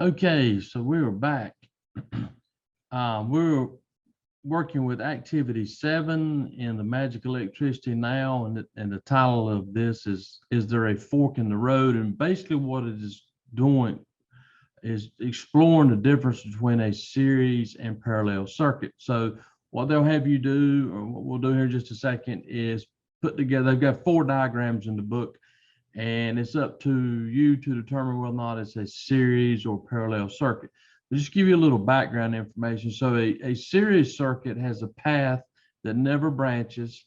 Okay, so we are back. We're working with activity 7 in the Magic Electricity now, and the title of this is there a fork in the road? And basically what it is doing is exploring the difference between a series and parallel circuit. So what they'll have you do, or what we'll do here in just a second, is put together, they've got 4 diagrams in the book, and it's up to you to determine whether or not it's a series or parallel circuit. I'll just give you a little background information. So a series circuit has a path that never branches.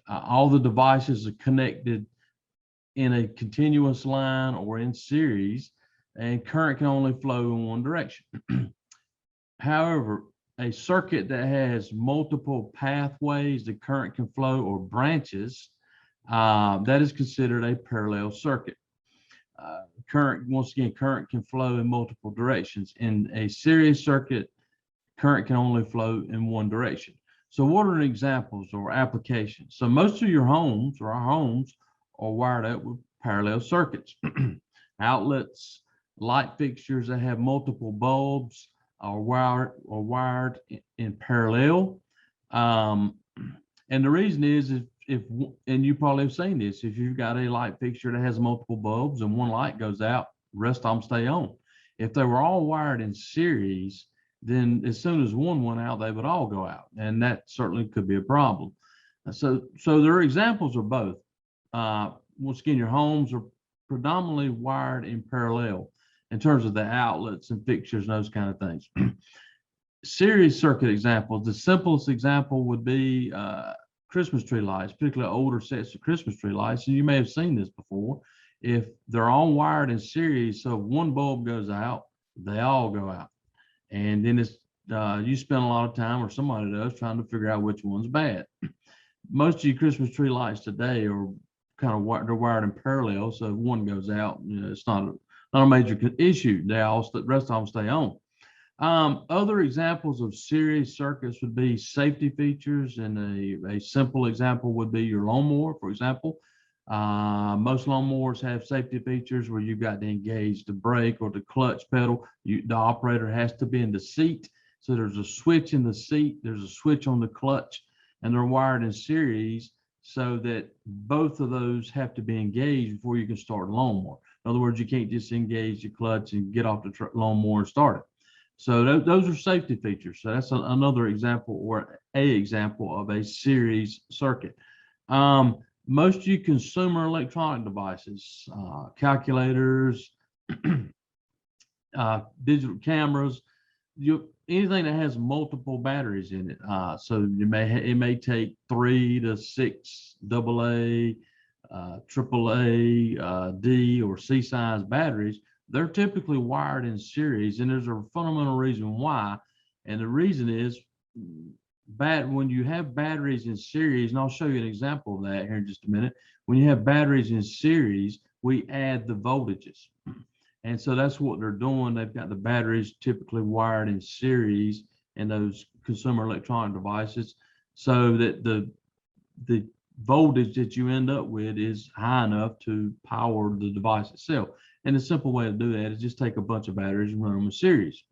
All the devices are connected in a continuous line or in series, and current can only flow in one direction. However, a circuit that has multiple pathways the current can flow, or branches, that is considered a parallel circuit. Once again, current can flow in multiple directions. In a series circuit, current can only flow in one direction. So what are examples or applications? So most of your homes, or our homes, are wired up with parallel circuits. Outlets, light fixtures that have multiple bulbs are wired in parallel. And the reason is if and you probably have seen this, if you've got a light fixture that has multiple bulbs and one light goes out, the rest of them stay on. If they were all wired in series, then as soon as one went out, they would all go out, and that certainly could be a problem. So there are examples of both. Once again, your homes are predominantly wired in parallel in terms of the outlets and fixtures and those kind of things. Series circuit examples, the simplest example would be Christmas tree lights, particularly older sets of Christmas tree lights. And you may have seen this before. If they're all wired in series, so if one bulb goes out, they all go out. And then it's you spend a lot of time, or somebody does, trying to figure out which one's bad. Most of your Christmas tree lights today are kind of they're wired in parallel, so if one goes out, it's not a major issue. The rest of them stay on. Other examples of series circuits would be safety features, and a simple example would be your lawnmower, for example. Most lawnmowers have safety features where you've got to engage the brake or the clutch pedal. The operator has to be in the seat. So there's a switch in the seat, there's a switch on the clutch, and they're wired in series so that both of those have to be engaged before you can start a lawnmower. In other words, you can't just engage the clutch and get off the lawnmower and start it. So those are safety features. So that's another example, or a example of a series circuit. Most of you consumer electronic devices, calculators, digital cameras, anything that has multiple batteries in it. So it may take 3 to 6 AA, AAA, D or C size batteries. They're typically wired in series, and there's a fundamental reason why. And the reason is when you have batteries in series, and I'll show you an example of that here in just a minute. When you have batteries in series, we add the voltages. And so that's what they're doing. They've got the batteries typically wired in series in those consumer electronic devices, so that the voltage that you end up with is high enough to power the device itself. And the simple way to do that is just take a bunch of batteries and run them in series.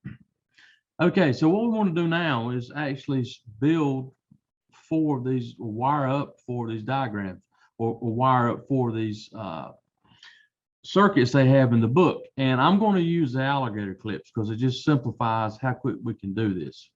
Okay, so what we want to do now is actually build 4 of these, wire up 4 of these diagrams, or wire up 4 of these circuits they have in the book. And I'm going to use the alligator clips because it just simplifies how quick we can do this.